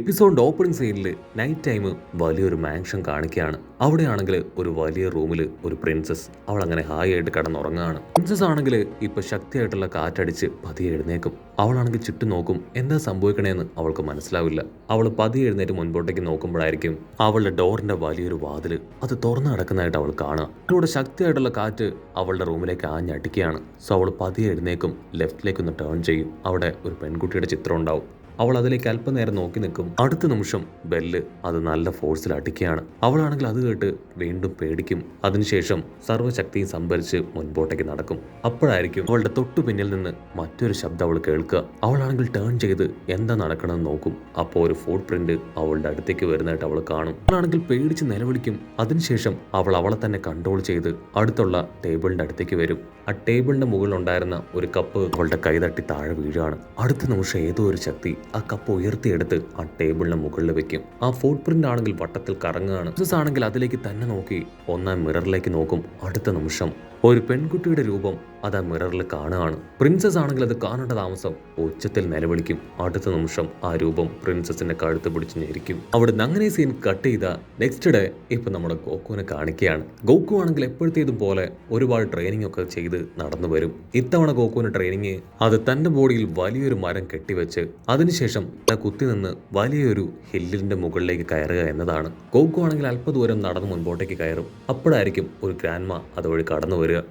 എപ്പിസോഡിന്റെ opening സീനിൽ night time വലിയൊരു mansion കാണിക്കുകയാണ്. അവിടെയാണെങ്കിൽ ഒരു വലിയ റൂമിൽ ഒരു പ്രിൻസസ് അവൾ അങ്ങനെ ഹായ് ആയിട്ട് കിടന്നുറങ്ങുകയാണ്. പ്രിൻസസ് ആണെങ്കിൽ ഇപ്പൊ ശക്തിയായിട്ടുള്ള കാറ്റടിച്ച് പതിയെ എഴുന്നേക്കും. അവളാണെങ്കിൽ ചുറ്റും നോക്കും, എന്താ സംഭവിക്കണേന്ന് അവൾക്ക് മനസ്സിലാവില്ല. അവൾ പതിയെ എഴുന്നേറ്റ് മുൻപോട്ടേക്ക് നോക്കുമ്പോഴായിരിക്കും അവളുടെ ഡോറിന്റെ വലിയൊരു വാതില് അത് തുറന്നു കിടക്കുന്നതായിട്ട് അവൾ കാണുക. അതിലൂടെ ശക്തിയായിട്ടുള്ള കാറ്റ് അവളുടെ റൂമിലേക്ക് ആഞ്ഞടിക്കുകയാണ്. സോ അവൾ പതിയെ എഴുന്നേക്കും, ലെഫ്റ്റിലേക്ക് ഒന്ന് ടേൺ ചെയ്യും. അവിടെ ഒരു പെൺകുട്ടിയുടെ ചിത്രം ഉണ്ടാവും. അവൾ അതിലേക്ക് അല്പനേരം നോക്കി നിൽക്കും. അടുത്ത നിമിഷം ബെല്ല് അത് നല്ല ഫോഴ്സിൽ അടിക്കുകയാണ്. അവളാണെങ്കിൽ അത് കേട്ട് വീണ്ടും പേടിക്കും. അതിനുശേഷം സർവ്വശക്തിയും സംഭരിച്ച് മുൻപോട്ടേക്ക് നടക്കും. അപ്പോഴായിരിക്കും അവളുടെ തൊട്ടു പിന്നിൽ നിന്ന് മറ്റൊരു ശബ്ദം അവൾ കേൾക്കുക. അവളാണെങ്കിൽ ടേൺ ചെയ്ത് എന്താ നടക്കണമെന്ന് നോക്കും. അപ്പോൾ ഒരു ഫുട് പ്രിന്റ് അവളുടെ അടുത്തേക്ക് വരുന്നതായിട്ട് അവൾ കാണും. അവളാണെങ്കിൽ പേടിച്ച് നിലവിളിക്കും. അതിനുശേഷം അവൾ അവളെ തന്നെ കൺട്രോൾ ചെയ്ത് അടുത്തുള്ള ടേബിളിന്റെ അടുത്തേക്ക് വരും. ആ ടേബിളിന്റെ മുകളിലുണ്ടായിരുന്ന ഒരു കപ്പ് അവളുടെ കൈതട്ടി താഴെ വീഴുകയാണ്. അടുത്ത നിമിഷം ഏതോ ഒരു ശക്തി ആ കപ്പ് ഉയർത്തിയെടുത്ത് ആ ടേബിളിന് മുകളിൽ വെക്കും. ആ ഫുട് പ്രിന്റ് ആണെങ്കിൽ വട്ടത്തിൽ കറങ്ങുകയാണ്. ആണെങ്കിൽ അതിലേക്ക് തന്നെ നോക്കി ഒന്നാം മിററിലേക്ക് നോക്കും. അടുത്ത നിമിഷം ഒരു പെൺകുട്ടിയുടെ രൂപം അത് ആ മിററിൽ കാണുകയാണ്. പ്രിൻസസ് ആണെങ്കിൽ അത് കാണേണ്ട താമസം ഉച്ചത്തിൽ നിലവിളിക്കും. അടുത്ത നിമിഷം ആ രൂപം പ്രിൻസസിന്റെ കഴുത്ത് പിടിച്ച് ഞെരിക്കും. അവിടുന്ന് അങ്ങനെ സീൻ കട്ട് ചെയ്ത നെക്സ്റ്റ് ഡേ ഇപ്പൊ നമ്മുടെ ഗോക്കുവിനെ കാണിക്കുകയാണ്. ഗോക്കു ആണെങ്കിൽ എപ്പോഴത്തേതും പോലെ ഒരുപാട് ട്രെയിനിങ് ഒക്കെ ചെയ്ത് നടന്നു വരും. ഇത്തവണ ഗോക്കുവിന്റെ ട്രെയിനിങ് അത് തന്റെ ബോഡിയിൽ വലിയൊരു മരം കെട്ടിവെച്ച് അതിനുശേഷം കുത്തി നിന്ന് വലിയൊരു ഹില്ലിന്റെ മുകളിലേക്ക് കയറുക എന്നതാണ്. ഗോക്കു ആണെങ്കിൽ അല്പദൂരം നടന്ന് മുൻപോട്ടേക്ക് കയറും. അപ്പോഴായിരിക്കും ഒരു ഗ്രാൻഡ്മ അതുവഴി കടന്നു വരിക.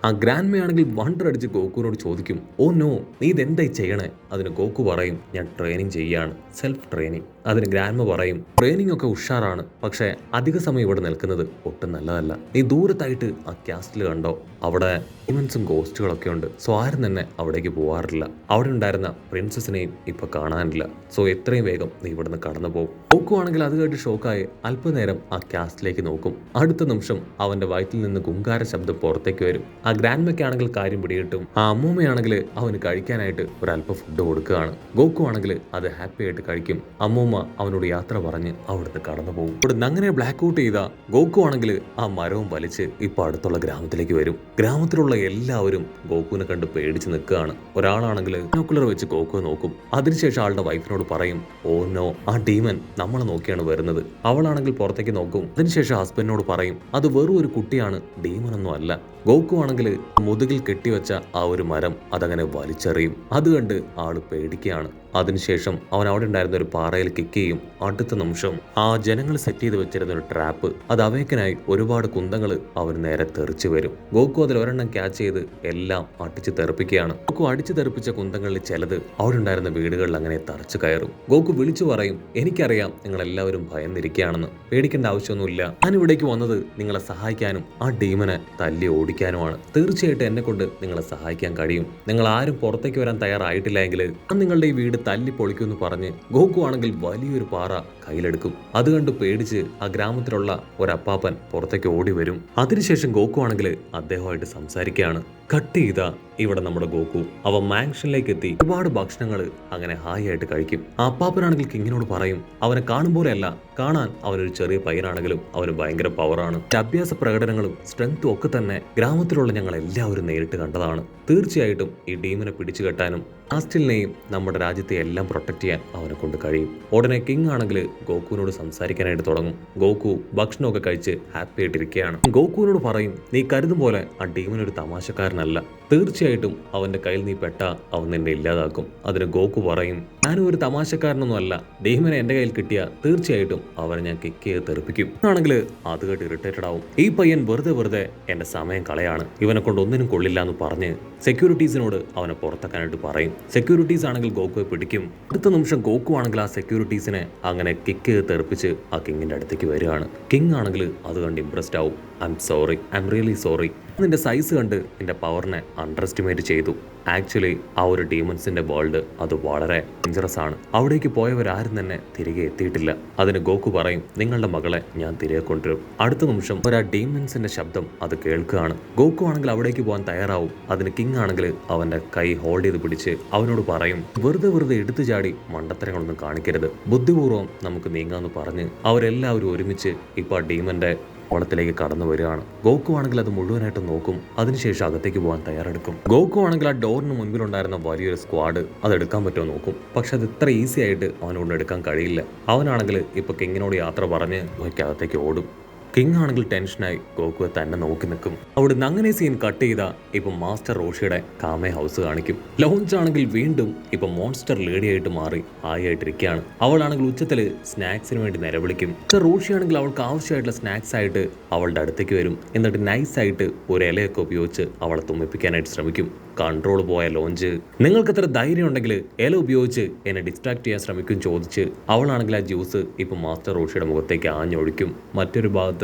ആ ഗ്രാൻഡ്മയാണെങ്കിൽ വണ്ടർ അടിച്ച് ഗോക്കുവിനോട് ചോദിക്കും, ഓ നോ, നീ ഇതെന്തായി ചെയ്യണേ? അതിന് ഗോക്കു പറയും, ഞാൻ ട്രെയിനിങ് ചെയ്യാണ്, സെൽഫ് ട്രെയിനിങ്. അതിന് ഗ്രാൻഡ്മ പറയും, ട്രെയിനിങ് ഒക്കെ ഉഷാറാണ്, പക്ഷെ അധിക സമയം ഇവിടെ നിൽക്കുന്നത് ഒട്ടും നല്ലതല്ല. നീ ദൂരത്തായിട്ട് ആ ക്യാസ്റ്റിൽ കണ്ടോ? അവിടെ ഡീമൻസും ഗോസ്റ്റുകളൊക്കെ ഉണ്ട്. സോ ആരും തന്നെ അവിടേക്ക് പോവാറില്ല. അവിടെ ഉണ്ടായിരുന്ന പ്രിൻസസിനെയും ഇപ്പൊ കാണാനില്ല. സോ എത്രയും വേഗം നീ ഇവിടുന്ന് കടന്നു പോകും. ഗോക്കു ആണെങ്കിൽ അത് കേട്ട് ഷോക്കായി അല്പനേരം ആ ക്യാസ്റ്റിലേക്ക് നോക്കും. അടുത്ത നിമിഷം അവന്റെ വയറ്റിൽ നിന്ന് ഗുങ്കാര ശബ്ദം പുറത്തേക്ക് വരും. ആ ഗ്രാൻഡ്മയ്ക്കാണെങ്കിൽ കാര്യം പിടികിട്ടും. ആ അമ്മൂമ്മയാണെങ്കിൽ അവന് കഴിക്കാനായിട്ട് ഒരല്പം ഫുഡ് കൊടുക്കുകയാണ്. ഗോക്കു ആണെങ്കിൽ അത് ഹാപ്പി ആയിട്ട് കഴിക്കും. അമ്മൂമ്മ അവനോട് യാത്ര പറഞ്ഞ് അവിടുന്ന് കടന്നു പോകും. ഇവിടുന്ന് അങ്ങനെ ബ്ലാക്ക് ഔട്ട് ചെയ്ത ഗോക്കു ആണെങ്കിൽ ആ മരവും വലിച്ച് ഇപ്പൊ അടുത്തുള്ള ഗ്രാമത്തിലേക്ക് വരും. ഗ്രാമത്തിലുള്ള എല്ലാവരും ഗോക്കുവിനെ കണ്ട് പേടിച്ച് നിൽക്കുകയാണ്. ഒരാളാണെങ്കിൽ ബൈനോക്കുലർ വെച്ച് ഗോക്കുവിനെ നോക്കും. അതിനുശേഷം ആളുടെ വൈഫിനോട് പറയും, ഓ നോ, ആ ഡീമൻ നമ്മളെ നോക്കിയാണ് വരുന്നത്. അവളാണെങ്കിൽ പുറത്തേക്ക് നോക്കും. അതിനുശേഷം ഹസ്ബൻഡിനോട് പറയും, അത് വെറും ഒരു കുട്ടിയാണ്, ഡീമനൊന്നും അല്ല. ഗോക്കു ആണെങ്കിൽ മുതുകിൽ കെട്ടിവെച്ച ആ ഒരു മരം അതങ്ങനെ വലിച്ചെറിയും. അത് കണ്ട് ആള് പേടിക്കുകയാണ്. അതിനുശേഷം അവൻ അവിടെ ഉണ്ടായിരുന്ന ഒരു പാറയിൽ കിക്ക് ചെയ്യും. അടുത്ത നിമിഷം ആ ജനങ്ങൾ സെറ്റ് ചെയ്ത് വെച്ചിരുന്ന ഒരു ട്രാപ്പ് അത് അവേക്കനായി ഒരുപാട് കുന്തങ്ങൾ അവന് നേരെ തെറിച്ചു വരും. ഗോക്കു അതിൽ ഒരെണ്ണം ക്യാച്ച് ചെയ്ത് എല്ലാം അടിച്ച് തെറിപ്പിക്കുകയാണ്. ഗോക്കു അടിച്ചു തെറിപ്പിച്ച കുന്തങ്ങളിൽ ചിലത് അവിടെ ഉണ്ടായിരുന്ന വീടുകളിൽ അങ്ങനെ തറച്ചു കയറും. ഗോക്കു വിളിച്ചു പറയും, എനിക്കറിയാം നിങ്ങൾ എല്ലാവരും ഭയന്നിരിക്കുകയാണെന്ന്, പേടിക്കേണ്ട ആവശ്യമൊന്നുമില്ല. ഞാൻ ഇവിടേക്ക് വന്നത് നിങ്ങളെ സഹായിക്കാനും ആ ഡീമനെ തല്ലി ഓടിക്കാനുമാണ്. തീർച്ചയായിട്ടും എന്നെ കൊണ്ട് നിങ്ങളെ സഹായിക്കാൻ കഴിയും. നിങ്ങൾ ആരും പുറത്തേക്ക് വരാൻ തയ്യാറായിട്ടില്ല എങ്കിൽ ഞാൻ നിങ്ങളുടെ ഈ വീട് തല്ലി പൊളിക്കുമെന്ന് പറഞ്ഞ് ഗോക്കു ആണെങ്കിൽ വലിയൊരു പാറ കയ്യിലെടുക്കും. അത് കണ്ട് പേടിച്ച് ആ ഗ്രാമത്തിലുള്ള ഒരപ്പാപ്പൻ പുറത്തേക്ക് ഓടി വരും. അതിനുശേഷം ഗോക്കു ആണെങ്കിൽ അദ്ദേഹമായിട്ട് സംസാരിക്കുകയാണ്. കട്ട് ചെയ്ത ഇവിടെ നമ്മുടെ ഗോക്കു അവൻ മാൻഷനിലേക്ക് എത്തി ഒരുപാട് ഭക്ഷണങ്ങൾ അങ്ങനെ ഹായ് ആയിട്ട് കഴിക്കും. ആ അപ്പാപ്പനാണെങ്കിൽ കിങ്ങിനോട് പറയും, അവനെ കാണും പോലെയല്ല, കാണാൻ അവനൊരു ചെറിയ പയ്യനാണെങ്കിലും അവന് ഭയങ്കര പവറാണ്. അഭ്യാസ പ്രകടനങ്ങളും സ്ട്രെങ്ത്തും ഒക്കെ തന്നെ ഗ്രാമത്തിലുള്ള ഞങ്ങൾ എല്ലാവരും നേരിട്ട് കണ്ടതാണ്. തീർച്ചയായിട്ടും ഈ ടീമിനെ പിടിച്ചു കെട്ടാനും ആസ്റ്റിലിനെയും നമ്മുടെ രാജ്യത്തെ എല്ലാം പ്രൊട്ടക്ട് ചെയ്യാൻ അവനെ കൊണ്ട് കഴിയും. ഉടനെ കിങ് ആണെങ്കിൽ ഗോക്കുവിനോട് സംസാരിക്കാനായിട്ട് തുടങ്ങും. ഗോക്കു ഭക്ഷണമൊക്കെ കഴിച്ച് ഹാപ്പി ആയിട്ടിരിക്കുകയാണ്. ഗോക്കുവിനോട് പറയും, നീ കരുതും പോലെ ആ ടീമിനൊരു തമാശക്കാരനല്ല. തീർച്ചയായിട്ടും അവന്റെ കയ്യിൽ നീ പെട്ട അവൻ നിന്നെ ഇല്ലാതാക്കും. അതിന് ഗോക്കു പറയും, ഞാനും ഒരു തമാശക്കാരനൊന്നും അല്ല, ഡീമനെ എന്റെ കയ്യിൽ കിട്ടിയ തീർച്ചയായിട്ടും അവനെ ഞാൻ കിക്ക് ചെയ്ത് തെറിപ്പിക്കും. ആണെങ്കിൽ അത് കേട്ട് ഇറിറ്റേറ്റഡ് ആവും. ഈ പയ്യൻ വെറുതെ എന്റെ സമയം കളയാണ്, ഇവനെ കൊണ്ട് ഒന്നിനും കൊള്ളില്ല എന്ന് പറഞ്ഞ് സെക്യൂരിറ്റീസിനോട് അവനെ പുറത്താക്കാനായിട്ട് പറയും. സെക്യൂരിറ്റീസ് ആണെങ്കിൽ ഗോക്കുവെ പിടിക്കും. അടുത്ത നിമിഷം ഗോക്കു ആണെങ്കിൽ ആ സെക്യൂരിറ്റീസിനെ അങ്ങനെ കിക്ക് ചെയ്ത് തെറിപ്പിച്ച് ആ കിങ്ങിന്റെ അടുത്തേക്ക് വരികയാണ്. കിങ് ആണെങ്കിൽ അത് കണ്ട് ഇംപ്രസ്ഡ് ആവും. I am sorry, I am really sorry. നിന്റെ സൈസ് കണ്ട് നിന്റെ പവറിനെ അണ്ടർ എസ്റ്റിമേറ്റ് ചെയ്തു. ആക്ച്വലി ആ ഒരു ഡീമൺസിന്റെ വേൾഡ് അത് വളരെ ഡേഞ്ചറസ് ആണ്. അവിടേക്ക് പോയവരാരും തന്നെ തിരികെ എത്തിയിട്ടില്ല. അതിന് ഗോക്കു പറയും, നിങ്ങളുടെ മകളെ ഞാൻ തിരികെ കൊണ്ടുവരും. അടുത്ത നിമിഷം ആ ഡീമൺസിന്റെ ശബ്ദം അത് കേൾക്കുകയാണ്. ഗോക്കു ആണെങ്കിൽ അവിടേക്ക് പോകാൻ തയ്യാറാവും. അതിന് കിങ് ആണെങ്കിൽ അവന്റെ കൈ ഹോൾഡ് ചെയ്ത് പിടിച്ച് അവനോട് പറയും, വെറുതെ എടുത്തു ചാടി മണ്ടത്തരങ്ങളൊന്നും കാണിക്കരുത്, ബുദ്ധിപൂർവ്വം നമുക്ക് നീങ്ങാന്ന് പറഞ്ഞ് അവരെല്ലാവരും ഒരുമിച്ച് ഇപ്പൊ ആ ഡീമന്റെ കുളത്തിലേക്ക് കടന്നു വരികയാണ്. ഗോക്കു ആണെങ്കിൽ അത് മുഴുവനായിട്ട് നോക്കും. അതിനുശേഷം അകത്തേക്ക് പോകാൻ തയ്യാറെടുക്കും. ഗോക്കു ആണെങ്കിൽ ആ ഡോറിന് മുൻപിലുണ്ടായിരുന്ന വലിയൊരു സ്ക്വാഡ് അത് എടുക്കാൻ പറ്റുമോ നോക്കും. പക്ഷെ അത് ഇത്ര ഈസി ആയിട്ട് അവനോട് എടുക്കാൻ കഴിയില്ല. അവനാണെങ്കിൽ ഇപ്പൊ കിങ്ങിനോട് യാത്ര പറഞ്ഞ് അകത്തേക്ക് ഓടും. കിങ് ആണെങ്കിൽ ടെൻഷനായി ഗോകുവെ തന്നെ നോക്കി നിൽക്കും. അവിടുന്ന് അങ്ങനെ സീൻ കട്ട് ചെയ്താ ഇപ്പൊ മാസ്റ്റർ റോഷിയുടെ കാമേ ഹൗസ് കാണിക്കും. ലോഞ്ച് ആണെങ്കിൽ വീണ്ടും ഇപ്പൊ മോൺസ്റ്റർ ലേഡിയായിട്ട് മാറി ആയിട്ടിരിക്കുകയാണ്. അവളാണെങ്കിൽ ഉച്ചത്തില് സ്നാക്സിന് വേണ്ടി നിലവിളിക്കും. റോഷി ആണെങ്കിൽ അവൾക്ക് ആവശ്യമായിട്ടുള്ള സ്നാക്സ് ആയിട്ട് അവളുടെ അടുത്തേക്ക് വരും. എന്നിട്ട് നൈസായിട്ട് ഒരു ഇലയൊക്കെ ഉപയോഗിച്ച് അവളെ തുമ്മിപ്പിക്കാനായിട്ട് ശ്രമിക്കും. കൺട്രോൾ പോയ ലോഞ്ച്, നിങ്ങൾക്ക് എത്ര ധൈര്യം ഉണ്ടെങ്കിൽ ഇല ഉപയോഗിച്ച് എന്നെ ഡിസ്ട്രാക്ട് ചെയ്യാൻ ശ്രമിക്കും ചോദിച്ച് അവളാണെങ്കിൽ ആ ജ്യൂസ് ഇപ്പൊ മാസ്റ്റർ റോഷിയുടെ മുഖത്തേക്ക് ആഞ്ഞൊഴിക്കും. മറ്റൊരു ഭാഗത്ത്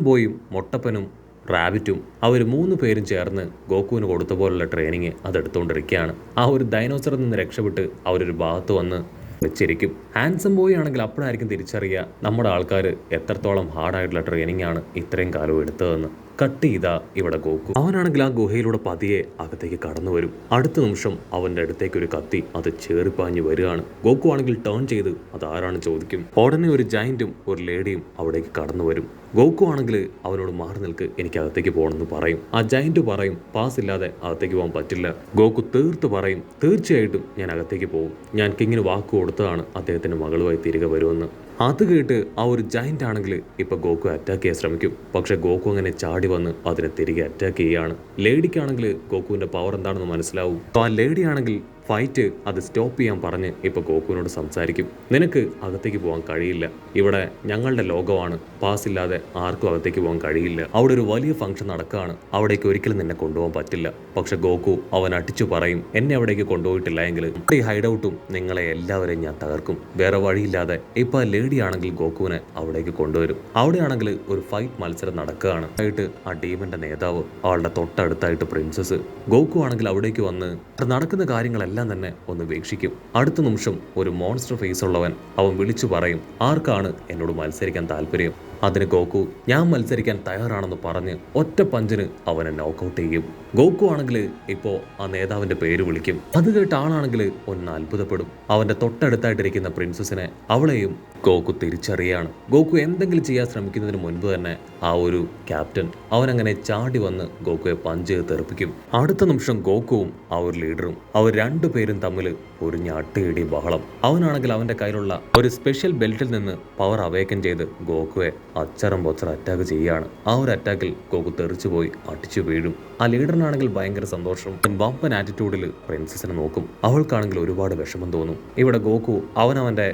ബോയും മൊട്ടപ്പനും റാബിറ്റും അവർ 3 പേരും ചേർന്ന് ഗോകുവിന് കൊടുത്ത പോലുള്ള ട്രെയിനിങ് അതെടുത്തുകൊണ്ടിരിക്കുകയാണ്. ആ ഒരു ഡൈനോസറിൽ നിന്ന് രക്ഷപ്പെട്ട് അവരൊരു ഭാഗത്ത് വന്ന് വെച്ചിരിക്കും. ഹാൻസം ബോയ് ആണെങ്കിൽ അപ്പോഴായിരിക്കും തിരിച്ചറിയുക നമ്മുടെ ആൾക്കാർ എത്രത്തോളം ഹാർഡായിട്ടുള്ള ട്രെയിനിങ് ആണ് ഇത്രയും കാലം എടുത്തതെന്ന്. കട്ട് ചെയ്താ ഇവിടെ ഗോകു. അവനാണെങ്കിൽ ആ ഗുഹയിലൂടെ പതിയെ അകത്തേക്ക് കടന്നു വരും. അടുത്ത നിമിഷം അവന്റെ അടുത്തേക്ക് ഒരു കത്തി അത് ചേറിപ്പാഞ്ഞ് വരികയാണ്. ഗോകു ആണെങ്കിൽ ടേൺ ചെയ്ത് അതാരാണ് ചോദിക്കും. ഉടനെ ഒരു ജയന്റും ഒരു ലേഡിയും അവിടേക്ക് കടന്നു വരും. ഗോകു ആണെങ്കിൽ അവനോട് മാറി നിൽക്ക്, എനിക്ക് അകത്തേക്ക് പോകണമെന്ന് പറയും. ആ ജയന്റ് പറയും പാസ് ഇല്ലാതെ അകത്തേക്ക് പോകാൻ പറ്റില്ല. ഗോകു തീർത്ത് പറയും തീർച്ചയായിട്ടും ഞാൻ അകത്തേക്ക് പോകും. ഞാൻ കിങ്ങിന് വാക്ക് കൊടുത്തതാണ് അദ്ദേഹത്തിന്റെ മകളുമായി തിരികെ വരുമെന്ന്. അത് കേട്ട് ആ ഒരു ജയന്റ് ആണെങ്കിൽ ഇപ്പൊ ഗോകു അറ്റാക്ക് ചെയ്യാൻ ശ്രമിക്കും. പക്ഷെ ഗോകു അങ്ങനെ ചാടി വന്ന് അതിനെ തിരികെ അറ്റാക്ക് ചെയ്യുകയാണ്. ലേഡിക്കാണെങ്കിൽ ഗോകുവിന്റെ പവർ എന്താണെന്ന് മനസ്സിലാവും. ആ ലേഡി ആണെങ്കിൽ ഫൈറ്റ് അത് സ്റ്റോപ്പ് ചെയ്യാൻ പറഞ്ഞ് ഇപ്പൊ ഗോകുവിനോട് സംസാരിക്കും. നിനക്ക് അകത്തേക്ക് പോകാൻ കഴിയില്ല, ഇവിടെ ഞങ്ങളുടെ ലോകമാണ്, പാസ് ഇല്ലാതെ ആർക്കും അകത്തേക്ക് പോകാൻ കഴിയില്ല. അവിടെ ഒരു വലിയ ഫംഗ്ഷൻ നടക്കുകയാണ്, അവിടേക്ക് ഒരിക്കലും നിന്നെ കൊണ്ടുപോകാൻ പറ്റില്ല. പക്ഷെ ഗോകു അവൻ അടിച്ചു പറയും എന്നെ അവിടേക്ക് കൊണ്ടുപോയിട്ടില്ല എങ്കിൽ ഈ ഹൈഡൌട്ടും നിങ്ങളെ എല്ലാവരെയും ഞാൻ തകർക്കും. വേറെ വഴിയില്ലാതെ ഇപ്പൊ ലേഡി ആണെങ്കിൽ ഗോകുവിനെ അവിടേക്ക് കൊണ്ടുവരും. അവിടെയാണെങ്കിൽ ഒരു ഫൈറ്റ് മത്സരം നടക്കുകയാണ്. ആയിട്ട് ആ ടീമിന്റെ നേതാവ്, അവളുടെ തൊട്ടടുത്തായിട്ട് പ്രിൻസസ്. ഗോകു ആണെങ്കിൽ അവിടേക്ക് വന്ന് നടക്കുന്ന കാര്യങ്ങളെല്ലാം തന്നെ ഒന്ന് വീക്ഷിക്കും. അടുത്ത നിമിഷം ഒരു മോൺസ്റ്റർ ഫേസ് ഉള്ളവൻ അവൻ വിളിച്ചു പറയും ആർക്കാണ് എന്നോട് മത്സരിക്കാൻ താല്പര്യം. അതിന് ഗോകു ഞാൻ മത്സരിക്കാൻ തയ്യാറാണെന്ന് പറഞ്ഞ് ഒറ്റ പഞ്ചിന് അവനെ നോക്കൗട്ട് ചെയ്യും. ഗോകു ആണെങ്കിൽ ഇപ്പോ ആ നേതാവിന്റെ പേര് വിളിക്കും. അത് കേട്ട ആളാണെങ്കിൽ ഒന്ന് അത്ഭുതപ്പെടും. അവന്റെ തൊട്ടടുത്തായിട്ടിരിക്കുന്ന പ്രിൻസസിനെ അവളെയും ഗോകു തിരിച്ചറിയാണ്. ഗോകു എന്തെങ്കിലും ചെയ്യാൻ ശ്രമിക്കുന്നതിന് മുൻപ് തന്നെ ആ ഒരു ക്യാപ്റ്റൻ അവനങ്ങനെ ചാടി വന്ന് ഗോകുയെ പഞ്ച് തെറിപ്പിക്കും. അടുത്ത നിമിഷം ഗോകുവും ആ ഒരു ലീഡറും അവർ രണ്ടുപേരും തമ്മിൽ ഒരു ഞട്ടിയിടി ബഹളം. അവനാണെങ്കിൽ അവന്റെ കയ്യിലുള്ള ഒരു സ്പെഷ്യൽ ബെൽറ്റിൽ നിന്ന് പവർ അവേക്കൻ ചെയ്ത് ഗോകുയെ അച്ചറം പൊച്ചറ അറ്റാക്ക് ചെയ്യാണ്. ആ ഒരു അറ്റാക്കിൽ ഗോകു തെറിച്ചു പോയി അടിച്ചു വീഴും. ആ ലീഡറിനാണെങ്കിൽ ഭയങ്കര സന്തോഷം. വമ്പൻ ആറ്റിറ്റ്യൂഡിൽ പ്രിൻസസിനെ നോക്കും. അവൾക്കാണെങ്കിൽ ഒരുപാട് വിഷമം തോന്നും. ഇവിടെ ഗോകു അവനവന്റെ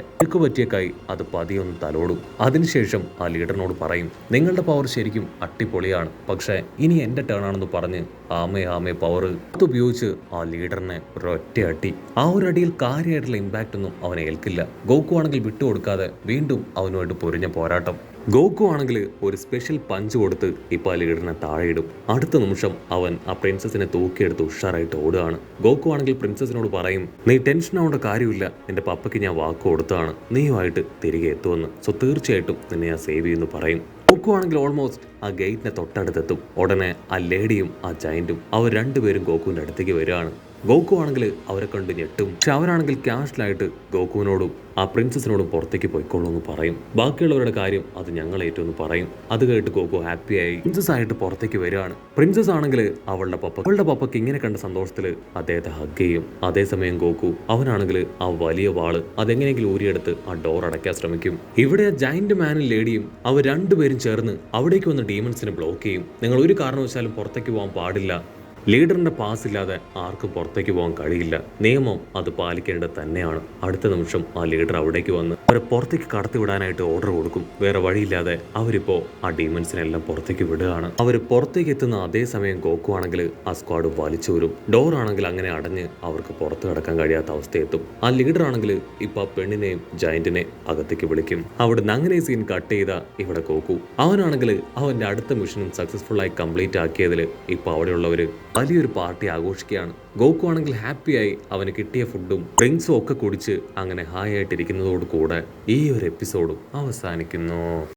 പറ്റിയ കൈ അത് പതിയൊന്ന് തലോടും. അതിനുശേഷം ആ ലീഡറിനോട് പറയും നിങ്ങളുടെ പവർ ശരിക്കും അട്ടിപ്പൊളിയാണ്, പക്ഷെ ഇനി എന്റെ ടേൺ ആണെന്ന് പറഞ്ഞ് ആമേ പവർ ഉപയോഗിച്ച് ആ ലീഡറിനെ ഒരൊറ്റ അടി. ആ ഒരു അടിയിൽ കാര്യമായിട്ടുള്ള ഇമ്പാക്റ്റ് ഒന്നും അവനെ ഏൽക്കില്ല. ഗോകു ആണെങ്കിൽ വിട്ടുകൊടുക്കാതെ വീണ്ടും അവനുമായിട്ട് പൊരിഞ്ഞ പോരാട്ടം. ഗോകു ആണെങ്കിൽ ഒരു സ്പെഷ്യൽ പഞ്ച് കൊടുത്ത് ഇപ്പൊ ആ ലീഡറിനെ താഴെയിടും. അടുത്ത നിമിഷം അവൻ ആ പ്രിൻസസിനെ തൂക്കിയെടുത്ത് ഉഷാറായിട്ട് ഓടുകയാണ്. ഗോകു ആണെങ്കിൽ പ്രിൻസസിനോട് പറയും നീ ടെൻഷൻ ആവേണ്ട കാര്യമില്ല, നിന്റെ പപ്പയ്ക്ക് ഞാൻ വാക്ക് കൊടുത്തതാണ്, നീയുമായിട്ട് തിരികെ എത്തുമെന്ന്. സോ തീർച്ചയായിട്ടും നിന്നെ ഞാൻ സേവ് ചെയ്യുമെന്ന് പറയും. ഗോകു ആണെങ്കിൽ ഓൾമോസ്റ്റ് ആ ഗേറ്റിനെ തൊട്ടടുത്തെത്തും. ഉടനെ ആ ലേഡിയും ആ ജയന്റും അവർ രണ്ടുപേരും ഗോകുവിന്റെ അടുത്തേക്ക് വരികയാണ്. ഗോകു ആണെങ്കിൽ അവരെ കണ്ട് ഞെട്ടും. പക്ഷെ അവരാണെങ്കിൽ ക്യാഷ്വലായിട്ട് ഗോകുവിനോടും ആ പ്രിൻസസിനോടും പുറത്തേക്ക് പോയിക്കോളൂ എന്ന് പറയും. ബാക്കിയുള്ളവരുടെ കാര്യം അത് ഞങ്ങൾ ഏറ്റവും പറയും. അത് കേട്ട് ഗോകു ഹാപ്പിയായി പ്രിൻസസ് ആയിട്ട് പുറത്തേക്ക് വരികയാണ്. പ്രിൻസസ് ആണെങ്കിൽ അവളുടെ പപ്പയ്ക്ക് ഇങ്ങനെ കണ്ട സന്തോഷത്തിൽ അദ്ദേഹത്തെ ഹഗ് ചെയ്യും. അതേസമയം ഗോകു അവനാണെങ്കിൽ ആ വലിയ വാള് അതെങ്ങനെയെങ്കിലും ഊരിയെടുത്ത് ആ ഡോർ അടയ്ക്കാൻ ശ്രമിക്കും. ഇവിടെ ആ ജയന്റ് മാനും ലേഡിയും അവർ രണ്ടുപേരും ചേർന്ന് അവിടേക്ക് വന്ന് ഡീമൺസിനെ ബ്ലോക്ക് ചെയ്യും. നിങ്ങൾ ഒരു കാരണവശാലും പുറത്തേക്ക് പോകാൻ പാടില്ല, ലീഡറിന്റെ പാസ് ഇല്ലാതെ ആർക്കും പുറത്തേക്ക് പോകാൻ കഴിയില്ല, നിയമം അത് പാലിക്കേണ്ടത് തന്നെയാണ്. അടുത്ത നിമിഷം ആ ലീഡർ അവിടേക്ക് വന്ന് അവരെ പുറത്തേക്ക് കടത്തിവിടാനായിട്ട് ഓർഡർ കൊടുക്കും. വേറെ വഴിയില്ലാതെ അവരിപ്പോ ആ ഡീമൻസിനെല്ലാം പുറത്തേക്ക് വിടുകയാണ്. അവർ പുറത്തേക്ക് എത്തുന്ന അതേ സമയം ഗോകു ആണെങ്കിൽ ആ സ്ക്വാഡ് വലിച്ചു വരും. ഡോർ ആണെങ്കിൽ അങ്ങനെ അടഞ്ഞ് അവർക്ക് പുറത്ത് കടക്കാൻ കഴിയാത്ത അവസ്ഥയെത്തും. ആ ലീഡർ ആണെങ്കിൽ ഇപ്പൊ ആ പെണ്ണിനെയും ജയന്റിനെ അകത്തേക്ക് വിളിക്കും. അവിടുന്ന് അങ്ങനെ സീൻ കട്ട് ചെയ്ത ഇവിടെ ഗോകു അവനാണെങ്കിൽ അവന്റെ അടുത്ത മിഷനും സക്സസ്ഫുൾ ആയി കംപ്ലീറ്റ് ആക്കിയതിൽ ഇപ്പൊ അവിടെയുള്ളവര് വലിയൊരു പാർട്ടി ആഘോഷിക്കുകയാണ്. ഗോകു ആണെങ്കിൽ ഹാപ്പിയായി അവന് കിട്ടിയ ഫുഡും ഡ്രിങ്ക്സും ഒക്കെ കുടിച്ച് അങ്ങനെ ഹായ് ആയിട്ടിരിക്കുന്നതോട് കൂടെ ഈ ഒരു എപ്പിസോഡും അവസാനിക്കുന്നു.